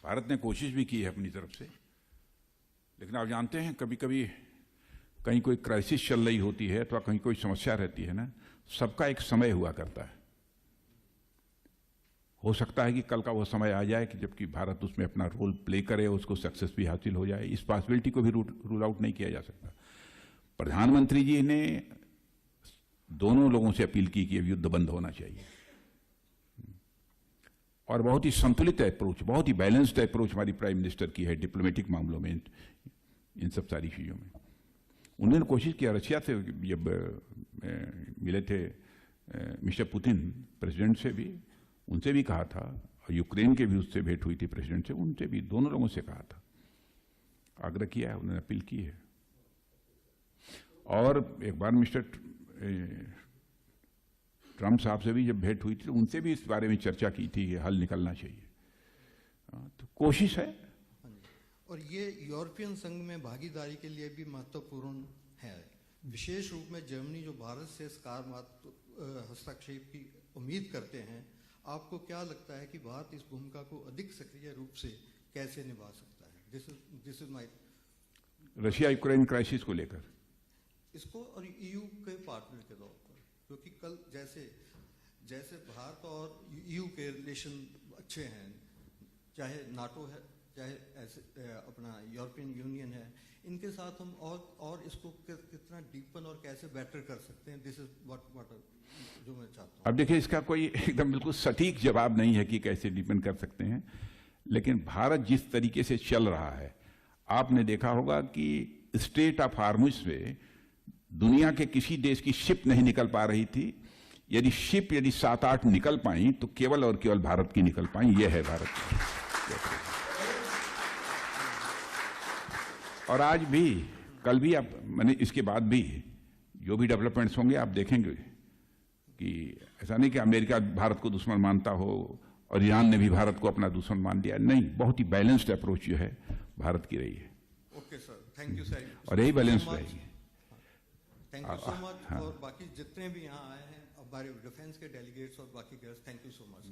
भारत ने कोशिश भी की है अपनी तरफ से, लेकिन आप जानते हैं कभी कभी कहीं कोई क्राइसिस चल रही होती है अथवा कहीं कोई समस्या रहती है ना, सबका एक समय हुआ करता है। हो सकता है कि कल का वो समय आ जाए कि जबकि भारत उसमें अपना रोल प्ले करे, उसको सक्सेस भी हासिल हो जाए। इस पॉसिबिलिटी को भी रूल आउट नहीं किया जा सकता। प्रधानमंत्री जी ने दोनों लोगों से अपील की कि युद्ध बंद होना चाहिए और बहुत ही संतुलित अप्रोच, बहुत ही बैलेंस्ड अप्रोच हमारी प्राइम मिनिस्टर की है डिप्लोमेटिक मामलों में, इन सब सारी चीजों में। उन्होंने कोशिश किया, रशिया से जब मिले थे मिस्टर पुतिन प्रेसिडेंट से भी, उनसे भी कहा था, और यूक्रेन के भी उससे भेंट हुई थी प्रेसिडेंट से, उनसे भी, दोनों लोगों से कहा था, आग्रह किया है, उन्होंने अपील की है। और एक बार मिस्टर ट्रंप साहब से भी जब भेंट हुई थी तो उनसे भी इस बारे में चर्चा की थी कि हल निकलना चाहिए। तो कोशिश है। और ये यूरोपियन संघ में भागीदारी के लिए भी महत्वपूर्ण है, विशेष रूप में जर्मनी जो भारत से हस्तक्षेप की उम्मीद करते हैं। आपको क्या लगता है कि भारत इस भूमिका को अधिक सक्रिय रूप से कैसे निभा सकता है? This is my Russia Ukraine crisis को लेकर इसको और ईयू के पार्टनर के तौर पर, क्योंकि कल जैसे भारत और ईयू के रिलेशन अच्छे हैं, चाहे नाटो है, चाहे ऐसे अपना यूरोपियन यूनियन है, इनके साथ हम और इसको कितना डीपन और कैसे बेटर कर सकते हैं। दिस इज व्हाट जो मैं चाहता हूं। अब देखिए, इसका कोई एकदम बिल्कुल सटीक जवाब नहीं है कि कैसे डीपन कर सकते हैं, लेकिन भारत जिस तरीके से चल रहा है, आपने देखा होगा कि स्ट्रेट ऑफ हार्मुज से दुनिया के किसी देश की शिप नहीं निकल पा रही थी। यदि 7-8 निकल पाई तो केवल और केवल भारत की निकल पाई। यह है भारत। और आज भी, कल भी, आप मैंने इसके बाद भी जो भी डेवलपमेंट्स होंगे आप देखेंगे कि ऐसा नहीं कि अमेरिका भारत को दुश्मन मानता हो और ईरान ने भी भारत को अपना दुश्मन मान लिया। नहीं, बहुत ही बैलेंस्ड अप्रोच जो है भारत की रही है। Okay sir, thank you sir. और यही बैलेंस रहेगी। Thank you so much. और बाकी जितने भी यहाँ आए हैं, हमारे डिफेंस के डेलीगेट्स और बाकी guest, thank you so much.